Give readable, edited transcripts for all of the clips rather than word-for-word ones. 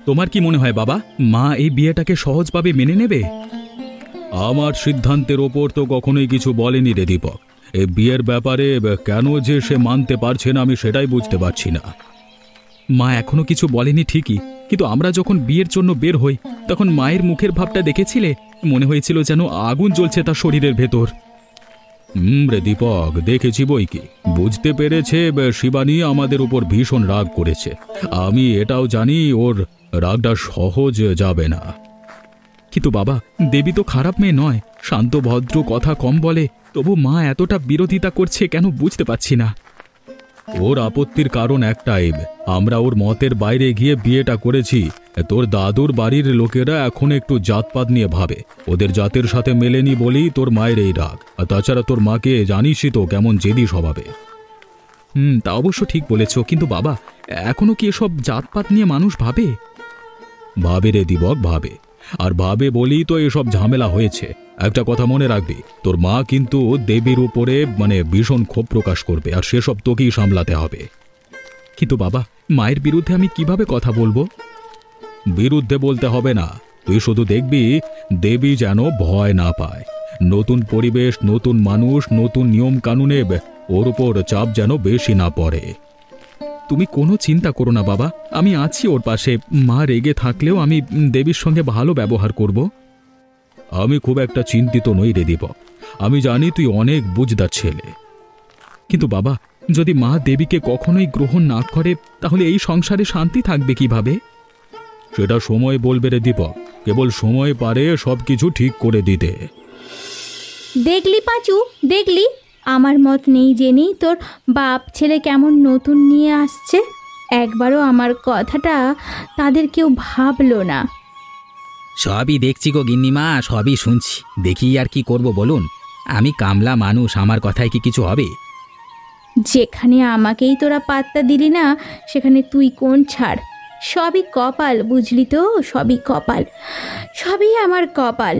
তোমার কি মনে হয় বাবা, মা এই বিয়েটাকে সহজভাবে মেনে নেবে? আমার সিদ্ধান্তের ওপর তো কখনোই কিছু বলেনি রে দীপক। এই বিয়ের ব্যাপারে কেন যে সে মানতে পারছে না আমি সেটাই বুঝতে পারছি না। মা এখনো কিছু বলেনি ঠিকই, কিন্তু আমরা যখন বিয়ের জন্য বের হই তখন মায়ের মুখের ভাবটা দেখেছিলে? মনে হয়েছিল যেন আগুন জ্বলছে তার শরীরের ভেতর। রে দীপক, দেখেছি বই কি। বুঝতে পেরেছে শিবানী আমাদের উপর ভীষণ রাগ করেছে। আমি এটাও জানি ওর রাগটা সহজ যাবে না। কিন্তু বাবা, দেবী তো খারাপ মেয়ে নয়, শান্ত ভদ্র, কথা কম বলে। তবু মা এতটা বিরোধিতা করছে কেন বুঝতে পারছি না। ওর আপত্তির কারণ একটাই, আমরা ওর মতের বাইরে গিয়ে বিয়েটা করেছি। তোর দাদুর বাড়ির লোকেরা এখন একটু জাতপাত নিয়ে ভাবে, ওদের জাতের সাথে মেলেনি বলেই তোর মায়ের এই রাগ। আর তাছাড়া তোর মাকে জানিসই তো কেমন জেদি স্বভাবে। তা অবশ্য ঠিক বলেছ, কিন্তু বাবা এখনো কি এসব জাতপাত নিয়ে মানুষ ভাবে? ভাবে রে দীপক, ভাবে। আর ভাবে বলেই তো এসব ঝামেলা হয়েছে। একটা কথা মনে রাখবি, তোর মা কিন্তু দেবীর উপরে ভীষণ ক্ষোভ প্রকাশ করবে, আর সেসব তোকেই সামলাতে হবে। কিন্তু বাবা, মায়ের বিরুদ্ধে আমি কিভাবে কথা বলবো? বিরুদ্ধে বলতে হবে না, তুই শুধু দেখবি দেবী যেন ভয় না পায়। নতুন পরিবেশ, নতুন মানুষ, নতুন নিয়ম কানুনে ওর উপর চাপ যেন বেশি না পড়ে। তুমি কোনো চিন্তা করো না বাবা, আমি আছি ওর পাশে। মা রেগে থাকলেও আমি দেবীর সঙ্গে ভালো ব্যবহার করব। আমি খুব একটা চিন্তিত নই রে দীপক, আমি জানি তুই অনেক বুঝদার ছেলে। কিন্তু বাবা, যদি মা দেবীকে কখনোই গ্রহণ না করে তাহলে এই সংসারে শান্তি থাকবে কিভাবে? সেটা সময় বলবে রে দীপক, কেবল সময় পারে সবকিছু ঠিক করে দিতে। দেখলি পাঁচু, দেখলি আমার মত নেই জেনেই তোর বাপ ছেলে কেমন নতুন নিয়ে আসছে। একবারও আমার কথাটা তাদের কেউ ভাবলো না। সবই দেখছি গো গিন্নিমা, সবই শুনছি। দেখি আর কি করব বলুন? আমি কামলা মানুষ, আমার কথায় কি কিছু হবে? যেখানে আমাকেই তোরা পাত্তা দিলি না সেখানে তুই কোন ছাড়। সবই কপাল, বুঝলি তো? সবই কপাল, সবই আমার কপাল।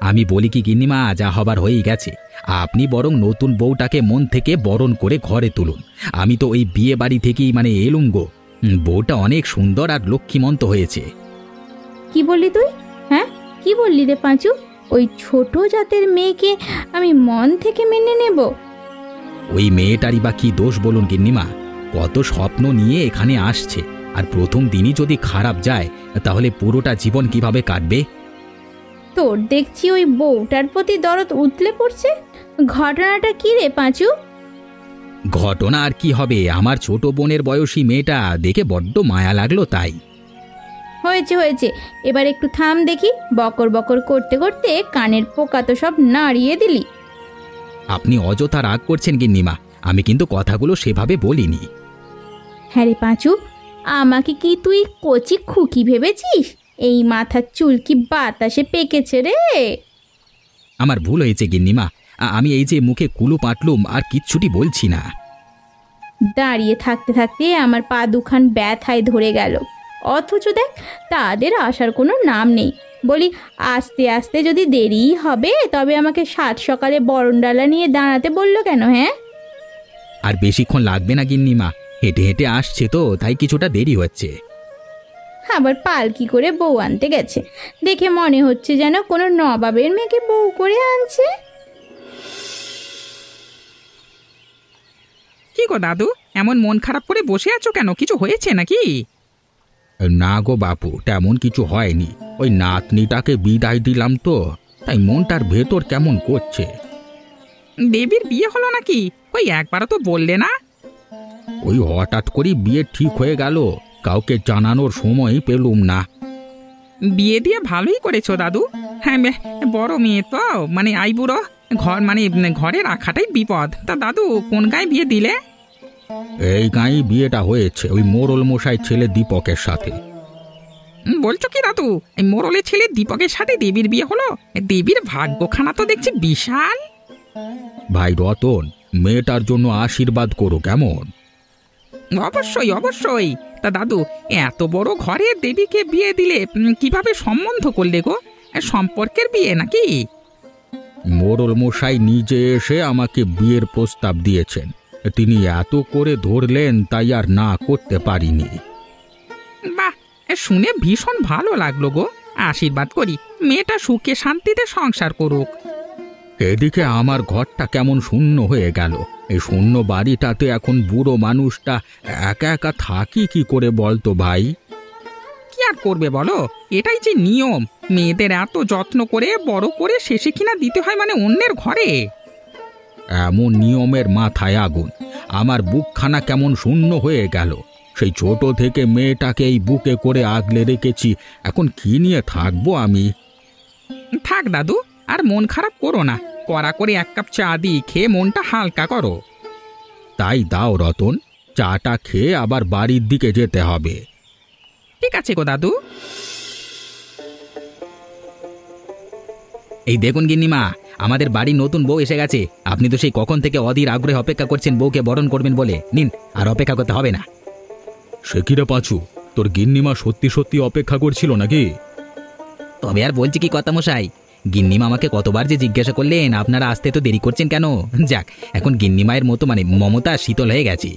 আমি বলি কি গিন্নিমা, যা হবার হয়েই গেছে। আপনি বরং নতুন বউটাকে মন থেকে বরণ করে ঘরে তুলুন। আমি তো ওই বিয়ে বাড়ি থেকেই এলুম গো। বউটা অনেক সুন্দর আর লক্ষ্মীমন্ত হয়েছে। কি বললি তুই? হ্যাঁ, কি বললি রে পাঁচু? ওই ছোট জাতের মেয়েকে আমি মন থেকে মেনে নেব? ওই মেয়েটারই বা কি দোষ বলুন গিন্নিমা? কত স্বপ্ন নিয়ে এখানে আসছে, আর প্রথম দিনই যদি খারাপ যায় তাহলে পুরোটা জীবন কিভাবে কাটবে? তোর দেখছি ওই বউটার প্রতি দরদ উতলে পড়ছে। ঘটনাটা কি রে পাঁচু? ঘটনা আর কি হবে, আমার ছোট বোনের বয়সী মেয়েটা দেখে বড্ড মায়া লাগলো তাই। হয়েছে হয়েছে, এবার একটু থাম দেখি। বকর বকর করতে করতে কানের পোকা তো সব নাড়িয়ে দিলি। আপনি অযথা রাগ করছেন গিন্নিমা, আমি কিন্তু কথাগুলো সেভাবে বলিনি। হ্যাঁ রে পাঁচু, আমাকে কি তুই কচি খুকি ভেবেছিস? এই মাথার চুল কি বাতাসে পেকেছে রে? আমার ভুল হয়েছে গিন্নিমা, আমি এই যে মুখে কুলু পাটলুম আর কিচ্ছুটি বলছি না। দাঁড়িয়ে থাকতে থাকতে আমার পা দুখান ব্যথায় ধরে গেল, অথচ দেখ তাদের আসার কোনো নাম নেই। বলি আস্তে আস্তে যদি দেরি হবে তবে আমাকে সাত সকালে বরণডালা নিয়ে দাঁড়াতে বললো কেন? হ্যাঁ, আর বেশিক্ষণ লাগবে না গিন্নিমা, হেঁটে হেঁটে আসছে তো তাই কিছুটা দেরি হচ্ছে। আবার পালকি করে বউ আনতে গেছে, দেখে মনে হচ্ছে যেন কোনো নবাবের মেয়েকে বউ করে আনছে। কি গো দাদু, এমন মন খারাপ করে বসে আছো কেন? কিছু হয়েছে নাকি? না গো বাপু, তেমন কিছু হয়নি। ওই নাতনিটাকে বিদায় দিলাম তো, তাই মনটার ভেতর কেমন করছে। দেবীর বিয়ে হলো নাকি? ওই একবারও তো বললে না। ওই হঠাৎ করে বিয়ে ঠিক হয়ে গেল, কাউকে জানানোর সময় পেলুম না। বিয়ে দিয়ে ভালোই করেছো দাদু। হ্যাঁ, বড় মেয়ে তো আইবুড়ো, ঘর ঘরে রাখাটাই বিপদ। তা দাদু কোন গায়ে বিয়ে দিলে? এই গাঁয়ে বিয়েটা হয়েছে ওই মোড়ল মশাই ছেলে দীপকের সাথে। বলছো কি দাদু, এই মোড়লের ছেলে দীপকের সাথে দেবীর বিয়ে হলো? দেবীর ভাগ্যখানা তো দেখছি বিশাল। ভাই রতন, মেয়েটার জন্য আশীর্বাদ করো কেমন? অবশ্যই অবশ্যই। তা দাদু, এত বড় ঘরে দেবীকে বিয়ে দিলে কিভাবে সম্বন্ধ করলে গো? সম্পর্কের বিয়ে নাকি? মোড়ল মশাই নিজে এসে আমাকে বিয়ের প্রস্তাব দিয়েছেন। তিনি এত করে ধরলেন তাই আর না করতে পারিনি। বাহ, শুনে ভীষণ ভালো লাগলো গো। আশীর্বাদ করি মেয়েটা সুখে শান্তিতে সংসার করুক। এদিকে আমার ঘরটা কেমন শূন্য হয়ে গেল। এই শূন্য বাড়িটাতে এখন বুড়ো মানুষটা একা একা থাকি কি করে বলতো ভাই? কি আর করবে বলো, এটাই যে নিয়ম। মেয়েদের এত যত্ন করে বড় করে শেষে কিনা দিতে হয় মানে অন্যের ঘরে। এমন নিয়মের মাথায় আগুন। আমার বুকখানা কেমন শূন্য হয়ে গেল। সেই ছোট থেকে মেয়েটাকে এই বুকে করে আগলে রেখেছি, এখন কি নিয়ে থাকবো আমি? থাক দাদু, আর মন খারাপ করো না। কড়া করে এক কাপ চা দিই, খেয়ে মনটা হালকা করো। তাই দাও রতন, চাটা খেয়ে আবার বাড়ির দিকে যেতে হবে। ঠিক আছে গো দাদু। এই দেখুন গিন্নিমা, আমাদের বাড়ির নতুন বউ এসে গেছে। আপনি তো সেই কখন থেকে অধীর আগ্রহে অপেক্ষা করছেন বউকে বরণ করবেন বলে। নিন, আর অপেক্ষা করতে হবে না। সে কিরে পাঁচু, তোর গিন্নিমা সত্যি সত্যি অপেক্ষা করছিল নাকি? তবে আর বলছি কি কথা মশাই, গিন্নিমা আমাকে কতবার যে জিজ্ঞাসা করলেন আপনারা আসতে তো দেরি করছেন কেন। যাক, এখন গিন্নিমায়ের মতো মানে মমতা শীতল হয়ে গেছে।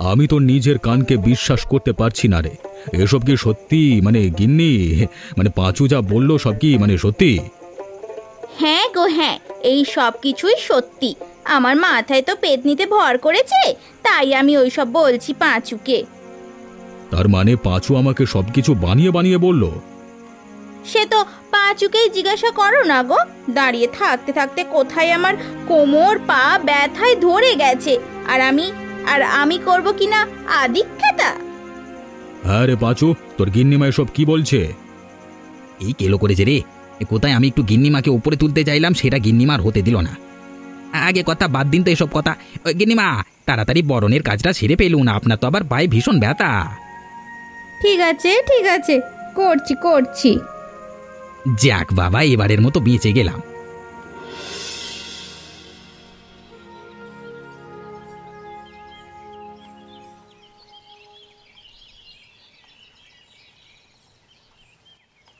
আমি তো নিজের কানকে বিশ্বাস করতে পারছি না রে। এসব কি সত্যি? মানে গিন্নি, মানে পাঁচু যা বললো সব কি মানে সত্যি? হ্যাঁ গো হ্যাঁ, এই সব কিছুই সত্যি। আমার মাথায় তো পেতনিতে ভর করেছে, তাই আমি ওই সব বলছি পাঁচুকে। তার মানে পাঁচু আমাকে সবকিছু বানিয়ে বানিয়ে বলল? সে তো পাঁচুকেই জিজ্ঞাসা করো না গো। দাঁড়িয়ে থাকতে থাকতে কোথায় আমার কোমর পা ব্যথায় ধরে গেছে, আর আমি করব কিনা আদিক্ষেতা। হ্যাঁ রে পাঁচু, তোর গিন্নিমা এসব কি বলছে? এই কেলো করেছে রে। কোথায় আমি একটু গিন্নিমাকে উপরে তুলতে চাইলাম, সেটা গিন্নিমার হতে দিল না। আগে কথা বাদ দিন তো এসব কথা। গিন্নিমা, তাড়াতাড়ি বরণের কাজটা সেরে পেলুন, আপনার তো আবার পায়ে ভীষণ ব্যথা। ঠিক আছে ঠিক আছে, করছি করছি। যাক বাবা, এবারের মতো বেঁচে গেলাম।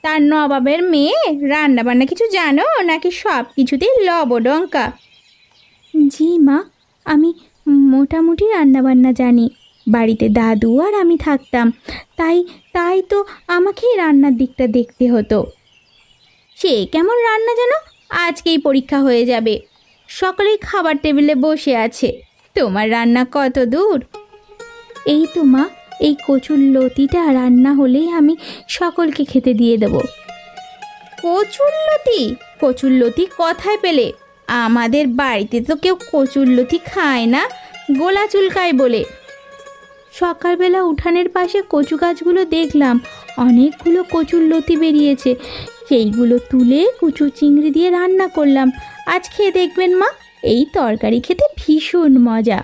তার নবাবের মেয়ে রান্না বান্না কিছু জানো নাকি সব কিছুতেই লবডঙ্কা? জি মা, আমি মোটামুটি রান্না বান্না জানি। বাড়িতে দাদু আর আমি থাকতাম, তাই তো আমাকেই রান্নার দিকটা দেখতে হতো। সে কেমন রান্না জানো? আজকেই পরীক্ষা হয়ে যাবে। সকলেই খাবার টেবিলে বসে আছে। তোমার রান্না কত দূর? এই তো মা, এই কচুর লতিটা রান্না হলেই আমি সকলকে খেতে দিয়ে দেব। কচুর লতি কোথায় পেলে? আমাদের বাড়িতে তো কেউ কচুর লতি খায় না, গোলা চুলকায় বলে। সকালবেলা উঠানের পাশে কচু গাছগুলো দেখলাম, অনেকগুলো কচুর লতি বেরিয়েছে। সেইগুলো তুলে কুচু চিংড়ি দিয়ে রান্না করলাম। আজ খেয়ে দেখবেন মা, এই তরকারি খেতে ভীষণ মজা।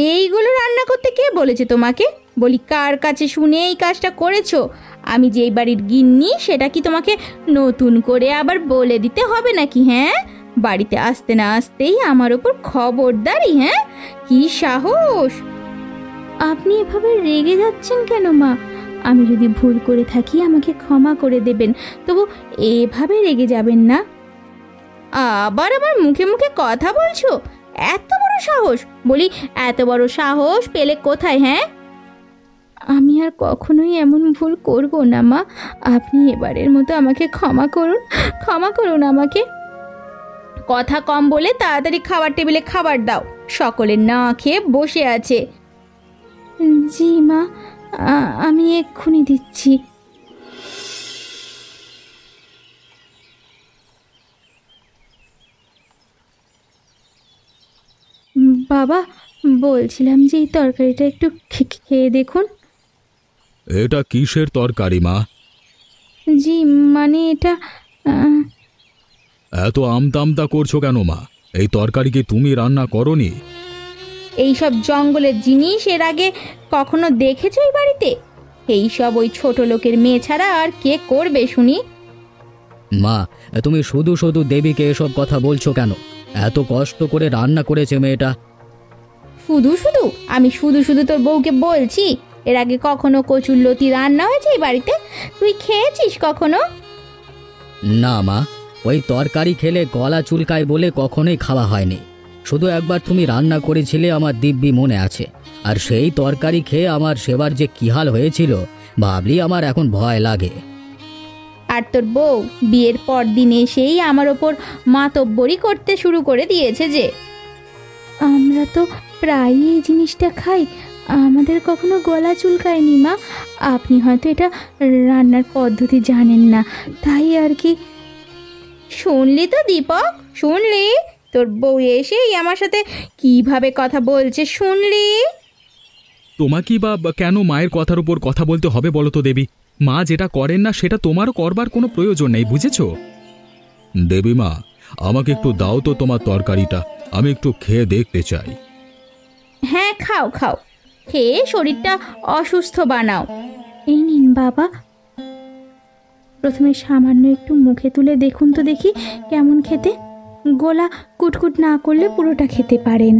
এইগুলো রান্না করতে কে বলেছে তোমাকে? বলি, কার কাছে শুনে এই কাজটা করেছো? আমি যেই বাড়ির গিন্নি সেটা কি তোমাকে নতুন করে আবার বলে দিতে হবে নাকি? হ্যাঁ, বাড়িতে আসতে না আসতেই আমার ওপর খবরদারি? হ্যাঁ, কি সাহস! আপনি এভাবে রেগে যাচ্ছেন কেন মা? আমি যদি ভুল করে থাকি আমাকে ক্ষমা করে দেবেন, তবু এভাবে রেগে যাবেন না। আবার মুখে মুখে কথা বলছো? এত বড় সাহস! বলি, এত বড় সাহস পেলে কোথায়? হ্যাঁ, আমি আর কখনোই এমন ভুল করব না মা। আপনি এবারের মতো আমাকে ক্ষমা করুন আমাকে। কথা কম বলে তাড়াতাড়ি খাবার টেবিলে খাবার দাও। সকলে না খেয়ে বসে আছে। জি মা, আমি এক্ষুনি দিচ্ছি। বাবা, বলছিলাম যে এই তরকারিটা একটু খেয়ে দেখুন। এটা কিসের তরকারি মা? জি মানে এটা এত আমতা করছো কেন মা? এই তরকারি কি তুমি রান্না করনি? এইসব জঙ্গলের জিনিস এর আগে কখনো দেখেছো এই বাড়িতে? এইসব ওই ছোট লোকের মেয়ে ছাড়া আর কে করবে শুনি? মা, তুমি শুধু শুধু দেবীকে এসব কথা বলছো কেন? এত কষ্ট করে রান্না করেছে মেয়েটা। আমি শুধু তোর বউকে বলছি? এর আগে কখনো কচুর লতি রান্না হয়েছে এই বাড়িতে? তুই খেয়েছিস কখনো? না মা, ওই তরকারি খেলে গলা চুলকায় বলে কখনোই খাওয়া হয়নি। শুধু একবার তুমি রান্না করেছিলে, আমার দিব্যি মনে আছে। আর সেই তরকারি খেয়ে আমার সেবার যে কি হাল হয়েছিল ভাবলি আমার এখন ভয় লাগে। আর তোর বউ বিয়ের পর দিন এসেই আমার ওপর মাতব্বরি করতে শুরু করে দিয়েছে যে আমরা তো প্রায়ই এই জিনিসটা খাই, আমাদের কখনো গলা চুলকায়নি মা। আপনি হয়তো এটা রান্নার পদ্ধতি জানেন না, তাই আর কি। শুনলি তো দীপক, শুনলি তোর বউ এসেই আমার সাথে কিভাবে কথা বলছে, শুনলি? তোমাকেই বা কেন মায়ের কথার উপর কথা বলতে হবে বলো তো দেবী? মা যেটা করেন না সেটা তোমারও করবার কোনো প্রয়োজন নেই, বুঝেছো? দেবী মা, আমাকে একটু দাও তো তোমার তরকারিটা, আমি একটু খেয়ে দেখতে চাই। হ্যাঁ খাও খাও, খেয়ে শরীরটা অসুস্থ বানাও। এই নিন বাবা, প্রথমে সামান্য একটু মুখে তুলে দেখুন তো দেখি কেমন খেতে। গলা কুটকুট না করলে পুরোটা খেতে পারেন।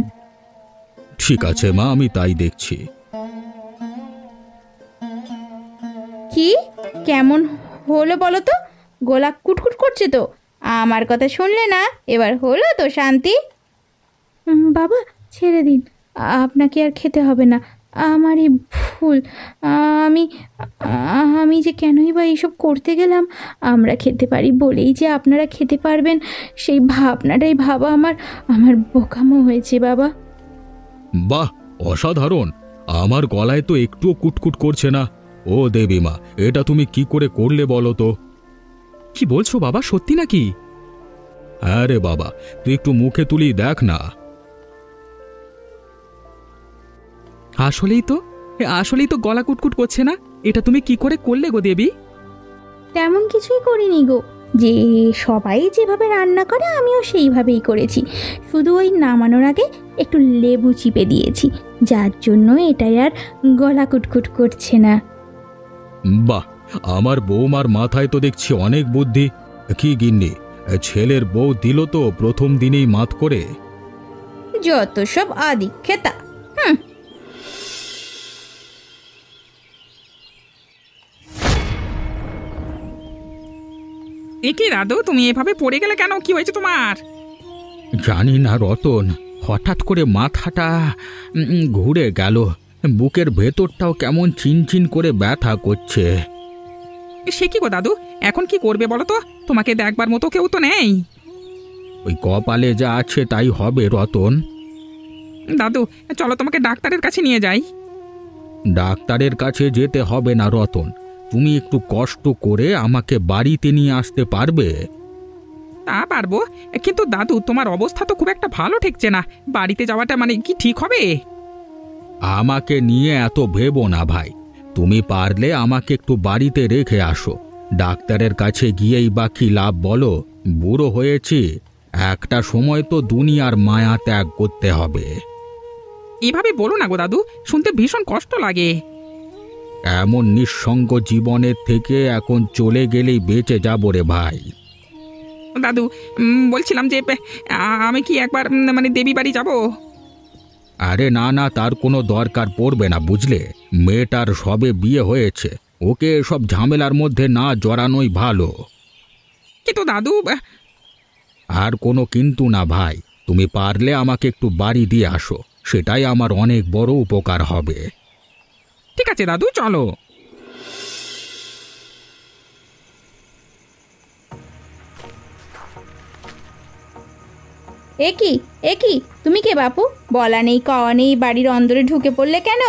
ঠিক আছে মা, আমি তাই দেখছি। কি কেমন হলো বলো তো? গলা কুটকুট করছে তো, আমার কথা শুনলে না? এবার হলো তো শান্তি? বাবা ছেড়ে দিন, আপনাকে আর খেতে হবে না, আমারই ভুল। আমি আমি যে কেনই বা এইসব করতে গেলাম। আমরা খেতে পারি বলেই যে আপনারা খেতে পারবেন, সেই ভাবনাটাই ভাবা আমার আমার বোকামো হয়েছে বাবা। বাহ, অসাধারণ! আমার গলায় তো একটুও কুটকুট করছে না। ও দেবী মা, এটা তুমি কি করে করলে বলো তো? কি বলছো বাবা, সত্যি নাকি? হ্যাঁ রে বাবা, তুই একটু মুখে তুলি দেখ না। আসলেই তো গলা কুটকুট করছে না। এটা তুমি কি করে করলে গো দেবী? তেমন কিছুই করিনি গো, যে সবাই যেভাবে রান্না করে আমিও সেইভাবেই করেছি, শুধু ওই নামানোর আগে একটু লেবু চিপে দিয়েছি, যার জন্য এটাই আর গলা কুটকুট করছে না। বাহ, আমার বৌমার মাথায় তো দেখছি অনেক বুদ্ধি। কি গিন্নি, ছেলের বউ দিল তো প্রথম দিনেই মাত করে। যত সব আদিক্ষেতা। এ কি দাদু, তুমি এভাবে পড়ে গেলে কেন? কি হয়েছে তোমার? জানি না রতন, হঠাৎ করে মাথাটা ঘুরে গেল, বুকের ভেতরটাও কেমন চিনচিন করে ব্যথা করছে। সে কি গো দাদু, এখন কি করবে বলো তো? তোমাকে দেখবার মতো কেউ তো নেই। ওই কপালে যা আছে তাই হবে রতন। দাদু চলো তোমাকে ডাক্তারের কাছে নিয়ে যাই। ডাক্তারের কাছে যেতে হবে না রতন, তুমি একটু কষ্ট করে আমাকে বাড়িতে নিয়ে আসতে পারবে? তা পারবো, কিন্তু দাদু তোমার অবস্থা তো খুব একটা ভালো ঠেকছে না। বাড়িতে যাওয়াটা মানে কি ঠিক হবে? আমাকে নিয়ে এত ভেবো না ভাই, তুমি পারলে আমাকে একটু বাড়িতে রেখে আসো। ডাক্তারের কাছে গিয়েই বা কি লাভ বলো? বুড়ো হয়েছি, একটা সময় তো দুনিয়ার মায়া ত্যাগ করতে হবে। এভাবে বলো না গো দাদু, শুনতে ভীষণ কষ্ট লাগে। এমন নিঃসঙ্গ জীবনের থেকে এখন চলে গেলেই বেঁচে যাবো রে ভাই। দাদু বলছিলাম যে আমি কি একবার মানে দেবী বাড়ি যাব? আরে না না, তার কোনো দরকার পড়বে না বুঝলে। মেয়েটার সবে বিয়ে হয়েছে, ওকে সব ঝামেলার মধ্যে না জড়ানোই ভালো। কিন্তু দাদু আর কোনো কিন্তু না ভাই, তুমি পারলে আমাকে একটু বাড়ি দিয়ে আসো, সেটাই আমার অনেক বড় উপকার হবে। ঠিক আছে দাদু, চলো। একি তুমি কে বাপু? বলা নেই কওয়া নেই বাড়ির অন্দরে ঢুকে পড়লে কেন?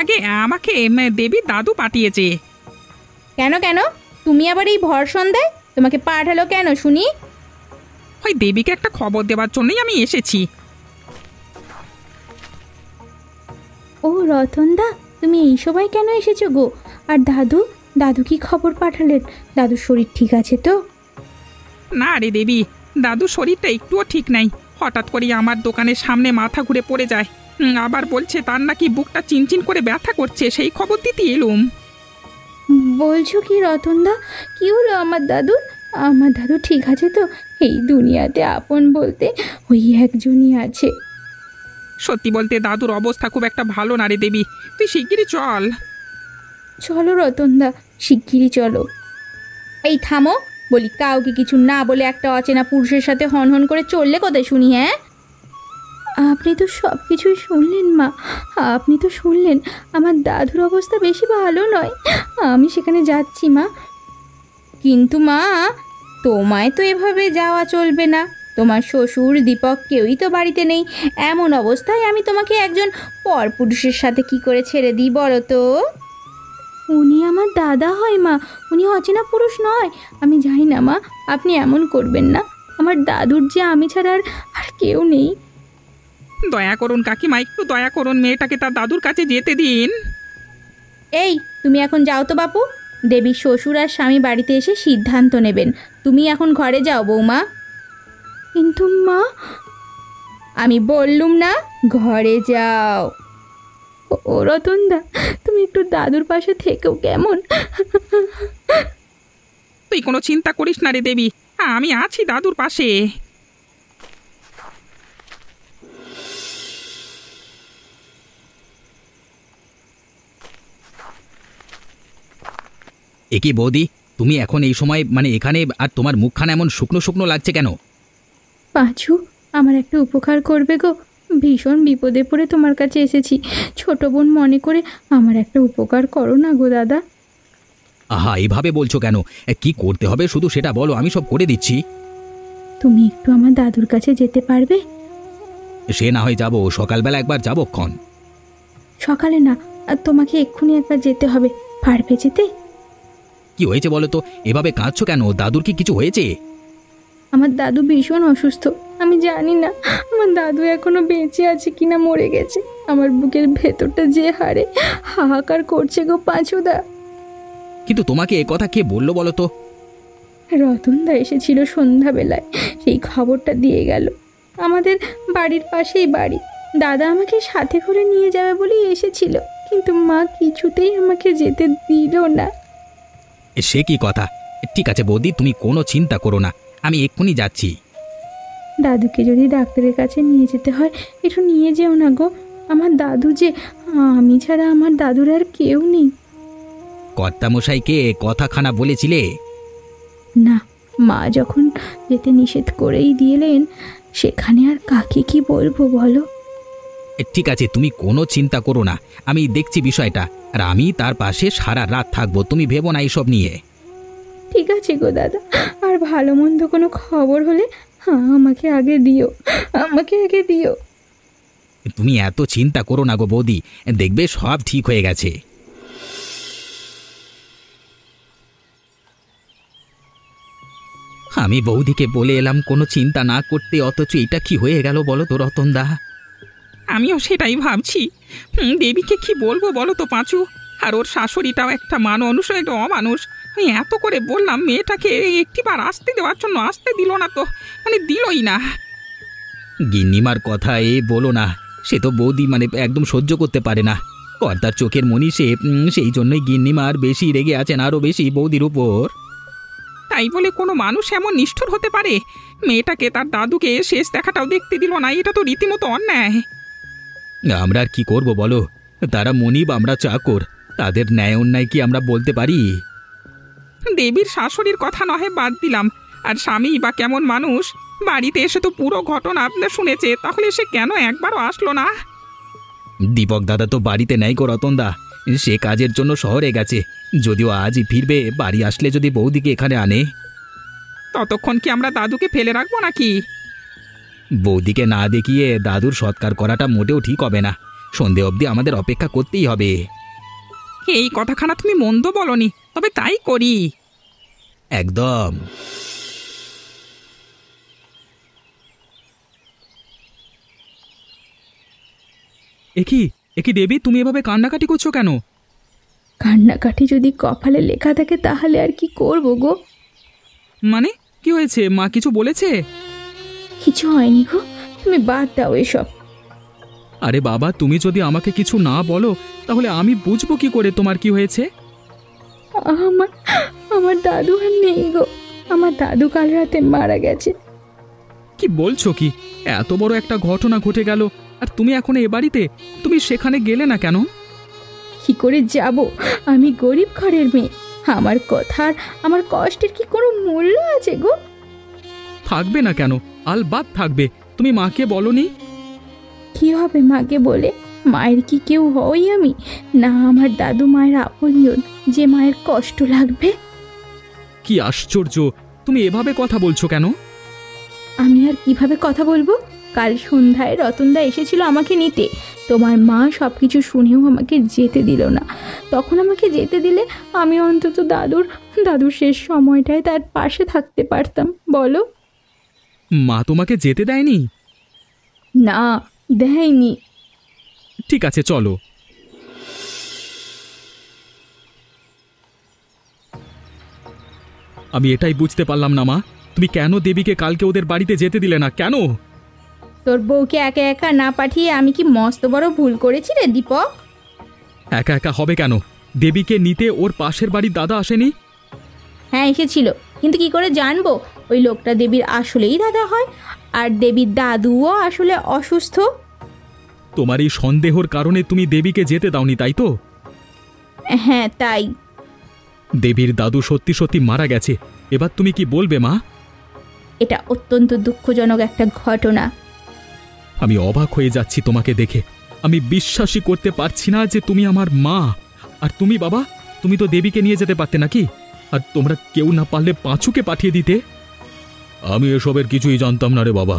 আগে আমাকে দেবী দাদু পাঠিয়েছে। কেন কেন? তুমি আবার এই ভর সন্ধ্যায়? তোমাকে পাঠালো কেন শুনি? ওই দেবীকে একটা খবর দেওয়ার জন্যই আমি এসেছি। ও রতনদা, তুমি এই সময় কেন এসেছো গো? আর দাদু কি খবর পাঠালেন? দাদুর শরীর ঠিক আছে তো? না রে দেবী, দাদুর শরীরটা একটুও ঠিক নাই। হঠাৎ করে আমার দোকানের সামনে মাথা ঘুরে পড়ে যায়। আবার বলছে তার নাকি বুকটা চিনচিন করে ব্যথা করছে, সেই খবর দিতে এলুম। বলছো কি রতনদা? কি হলো আমার দাদুর? আমার দাদু ঠিক আছে তো? এই দুনিয়াতে আপন বলতে ওই একজনই আছে। সত্যি বলতে দাদুর অবস্থা খুব একটা ভালো না রে দেবী, তুই শিগগিরই চল। চলো রতনদা, শিগগিরই চলো। এই থামো বলি, কাউকে কিছু না বলে একটা অচেনা পুরুষের সাথে হন হন করে চললে কোথায় শুনি? হ্যাঁ আপনি তো সব কিছুই শুনলেন মা, আপনি তো শুনলেন আমার দাদুর অবস্থা বেশি ভালো নয়। আমি সেখানে যাচ্ছি মা। কিন্তু মা, তোমায় তো এভাবে যাওয়া চলবে না। তোমার শ্বশুর দীপক কেউই তো বাড়িতে নেই। এমন অবস্থায় আমি তোমাকে একজন পরপুরুষের সাথে কি করে ছেড়ে দিই বলো তো? উনি আমার দাদা হয় মা, উনি অচেনা পুরুষ নয়। আমি জানি না মা, আপনি এমন করবেন না। আমার দাদুর যে আমি ছাড়া আর কেউ নেই। দয়া করুন কাকিমা, একটু দয়া করুন, মেয়েটাকে তার দাদুর কাছে যেতে দিন। এই, তুমি এখন যাও তো বাপু। দেবীর শ্বশুর আর স্বামী বাড়িতে এসে সিদ্ধান্ত নেবেন। তুমি এখন ঘরে যাও বৌমা। কিন্তু মা, আমি বললুম না ঘরে যাও। ও রতনদা, তুমি একটু দাদুর পাশে থেকেও কেমন? তুই কোনো চিন্তা করিস না রে দেবী, আমি আছি দাদুর পাশে। এ কি বৌদি, তুমি এখন এই সময় মানে এখানে, আর তোমার মুখখানা এমন শুকনো শুকনো লাগছে কেন? পাঁচু, আমার একটা উপকার করবে গো? ভীষণ বিপদে পড়ে তোমার কাছে এসেছি। ছোট বোন মনে করে আমার একটা উপকার করো না গো দাদা। আহা, এইভাবে বলছো কেন? কি করতে হবে শুধু সেটা বলো, আমি সব করে দিচ্ছি। তুমি একটু আমার দাদুর কাছে যেতে পারবে? সে না হয় যাবো, সকালবেলা একবার যাবো ক্ষণ। সকালে না, আর তোমাকে এক্ষুনি একবার যেতে হবে। পারবে যেতে? কি হয়েছে বলো তো? এভাবে কাঁদছো কেন? দাদুর কি কিছু হয়েছে? আমার দাদু ভীষণ অসুস্থ। আমি জানি না আমার দাদু এখনো বেঁচে আছে কিনা মরে গেছে। আমার বুকের ভেতরটা যে হারে হাহাকার করছে গো পাঁচুদা। কিন্তু তোমাকে এ কথা কে বললো বলো তো? রতনদা এসেছিল সন্ধ্যাবেলায়, সেই খবরটা দিয়ে গেল। আমাদের বাড়ির পাশেই বাড়ি। দাদা আমাকে সাথে করে নিয়ে যাবে বলেই এসেছিল, কিন্তু মা কিছুতেই আমাকে যেতে দিল না। সে কি কথা? ঠিক আছে বৌদি, তুমি কোনো চিন্তা করো না, আমি এক্ষুনি যাচ্ছি। দাদুকে যদি ডাক্তারের কাছে নিয়ে যেতে হয়, একটু নিয়ে যেও না গো। আমার দাদু যে, আমি ছাড়া আমার দাদুর আর কেউ নেই। কর্তামশাইকে কথাখানা বলেছিলে? না, মা যখন যেতে নিষেধ করেই দিলেন, সেখানে আর কাকে কি বলবো বলো? ঠিক আছে, তুমি কোনো চিন্তা করো না, আমি দেখছি বিষয়টা, আর আমি তার পাশে সারা রাত থাকবো, তুমি ভেবো না এইসব নিয়ে। ঠিক আছে গো দাদা, আর ভালো মন্দ কোনো খবর হলে আমাকে আগে দিও, আমাকে আগে দিও। তুমি এত চিন্তা করো না গো বৌদি, দেখবে সব ঠিক হয়ে গেছে। আমি বৌদিকে বলে এলাম কোনো চিন্তা না করতে, অথচ এটা কি হয়ে গেল বলো তো রতনদা? আমিও সেটাই ভাবছি। দেবীকে কি বলবো বলো তো পাঁচু? আর ওর শাশুড়িটাও একটা মানুষ, একটা অমানুষ। আমি এত করে বললাম মেয়েটাকে একটিবার আসতে দেওয়ার জন্য, আসতে দিল না তো, মানে দিলই না। গিন্নিমার কথা বলো না, সে তো বৌদি একদম সহ্য করতে পারে না। কর্তার চোখের মনি সে, সেই জন্যই গিন্নিমা আর বেশি রেগে আছেন, আরও বেশি বৌদির উপর। তাই বলে কোনো মানুষ এমন নিষ্ঠুর হতে পারে? মেয়েটাকে তার দাদুকে শেষ দেখাটাও দেখতে দিল না, এটা তো রীতিমতো অন্যায়। আমরা আর কি করব বলো? তারা মনিব, আমরা চাকর, তাদের ন্যায় অন্যায় কি আমরা বলতে পারি? দেবীর শাশুড়ির কথা নহে বাদ দিলাম, আর স্বামী বা কেমন মানুষ? বাড়িতে এসে তো পুরো ঘটনা আপনার শুনেছে, তাহলে সে কেন একবারও আসলো না? দীপক দাদা তো বাড়িতে নেই গো রতনদা, সে কাজের জন্য শহরে গেছে। যদিও আজই ফিরবে, বাড়ি আসলে যদি বৌদিকে এখানে আনে। ততক্ষণ কি আমরা দাদুকে ফেলে রাখবো নাকি? বৌদিকে না দেখিয়ে দাদুর সৎকার করাটা মোটেও ঠিক হবে না। সন্ধে অবধি আমাদের অপেক্ষা করতেই হবে। এই কথাখানা তুমি মন্দ বলনি, তবে তাই করি। একদম। একি দেবী, তুমি এভাবে কান্নাকাটি করছো কেন? কান্নাকাটি যদি কপালে লেখা থাকে তাহলে আর কি করব গো? মানে কি হয়েছে? মা কিছু বলেছে? কিছু হয়নি গো, তুমি বাদ দাও এসব। আরে বাবা, তুমি যদি আমাকে কিছু না বলো তাহলে আমি বুঝবো কি করে তোমার কি হয়েছে? আমার আমার দাদু আর নেই গো। আমার দাদু কাল রাতে মারা গেছে। কি বলছো কি? এত বড় একটা ঘটনা ঘটে গেল, আর তুমি এখন এ বাড়িতে? তুমি সেখানে গেলে না কেন? কি করে যাব? আমি গরিব ঘরের মেয়ে। আমার কথার, আমার কষ্টের কি কোনো মূল্য আছে গো? থাকবে না কেন? আলবাত থাকবে। তুমি মাকে বলনি? কি হবে মাকে বলে? মায়ের কি কেউ হই আমি? না আমার দাদু মায়ের আপনজন যে মায়ের কষ্ট লাগবে। কি আশ্চর্য, তুমি এভাবে কথা বলছো কেন? আমি আর কিভাবে কথা বলবো? কাল সন্ধ্যায় রতনদা এসেছিল আমাকে নিতে। তোমার মা সব কিছু শুনেও আমাকে যেতে দিল না। তখন আমাকে যেতে দিলে আমি অন্তত দাদুর শেষ সময়টায় তার পাশে থাকতে পারতাম, বলো? মা তোমাকে যেতে দেয়নি? না, দেয়নি। ঠিক আছে, চলো। আমি এটাই বুঝতে পারলাম না মা, তুমি কেন দেবীকে কালকে ওদের বাড়িতে যেতে দিলে না, কেন? তোর বউকে একা একা না পাঠিয়ে আমি কি মস্ত বড় ভুল করেছি রে দীপক? একা একা হবে কেন? দেবীকে নিতে ওর পাশের বাড়ির দাদা আসেনি? হ্যাঁ এসেছিল, কিন্তু কি করে জানবো ওই লোকটা দেবীর আসলেই দাদা হয় আর দেবীর দাদুও আসলে অসুস্থ? তোমার এই সন্দেহর কারণে তুমি দেবীকে যেতে দাওনি, তাই তো? হ্যাঁ তাই। দেবীর দাদু সত্যি সত্যি মারা গেছে, এবার তুমি কি বলবে মা? এটা অত্যন্ত দুঃখজনক একটা ঘটনা। আমি অবাক হয়ে যাচ্ছি তোমাকে দেখে। আমি বিশ্বাসই করতে পারছি না যে তুমি আমার মা। আর তুমি বাবা, তুমি তো দেবীকে নিয়ে যেতে পারতে নাকি? আর তোমরা কেউ না পারলে পাঁচুকে পাঠিয়ে দিতে। আমি এসবের কিছুই জানতাম না রে বাবা,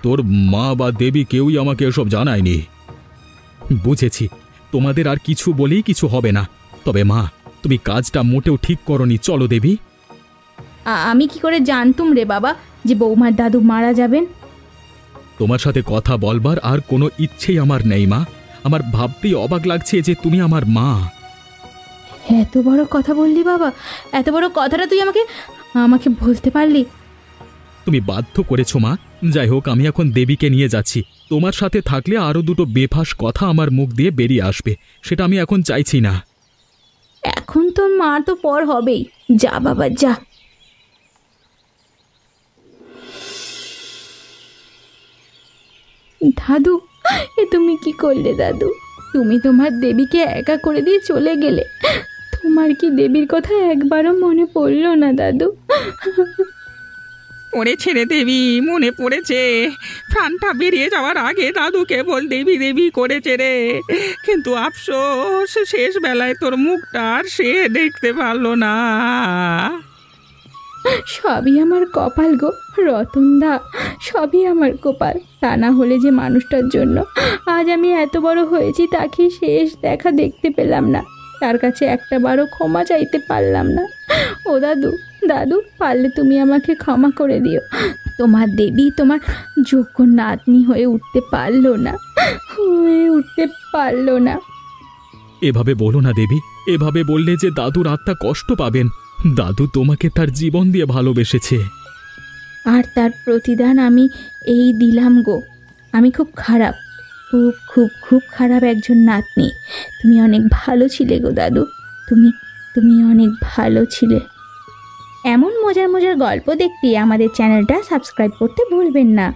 তোর মা বা দেবী কেউই আমাকে এসব জানায়নি। বুঝেছি, তোমাদের আর কিছু বলেই কিছু হবে না। তবে মা, তুমি কাজটা মোটেও ঠিক করনি। চলো দেবী। আমি কি করে জানতুম রে বাবা যে বৌমার দাদু মারা যাবেন? তোমার সাথে কথা বলবার আর কোনো ইচ্ছেই আমার নেই মা। আমার ভাবতেই অবাক লাগছে যে তুমি আমার মা। এত বড় কথা বললি বাবা, এত বড় কথাটা তুই আমাকে বলতে পারলি? তুমি বাধ্য করেছো মা। যাই হোক, আমি এখন দেবীকে নিয়ে যাচ্ছি। তোমার সাথে থাকলে আরো দুটো বেফাস কথা আমার মুখ দিয়ে বেরিয়ে আসবে, সেটা আমি এখন চাইছি না। এখন তোর মা তো পর হবেই। যা বাবা যা। দাদু, এ তুমি কি করলে দাদু? তুমি তোমার দেবীকে একা করে দিয়ে চলে গেলে। তোমার কি দেবীর কথা একবারও মনে পড়লো না দাদু? পড়েছে রে দেবী, মনে পড়েছে। প্রাণটা বেরিয়ে যাওয়ার আগে দাদু কেবল দেবী দেবী করেছে রে। কিন্তু আফসোস, শেষ বেলায় তোর মুখটা আর সে দেখতে পারলো না। সবই আমার কপাল গো রতনদা, সবই আমার কপাল। তা না হলে যে মানুষটার জন্য আজ আমি এত বড় হয়েছি তাকে শেষ দেখা দেখতে পেলাম না, তার কাছে একটা বারও ক্ষমা চাইতে পারলাম না। ও দাদু, দাদু পারলে তুমি আমাকে ক্ষমা করে দিও। তোমার দেবী তোমার যোগ্য নাতনি হয়ে উঠতে পারলো না। এভাবে বলো না দেবী। এভাবে বললে যে দাদুর আত্মা কষ্ট পাবেন। দাদু তোমাকে তার জীবন দিয়ে ভালোবেসেছে। আর তার প্রতিদান আমি এই দিলাম গো। আমি খুব খারাপ, খুব খুব খুব খারাপ একজন নাতনি। তুমি অনেক ভালো ছিলে গো দাদু, তুমি অনেক ভালো ছিলে। এমন মজার মজার গল্প দেখতে আমাদের চ্যানেলটা সাবস্ক্রাইব করতে ভুলবেন না।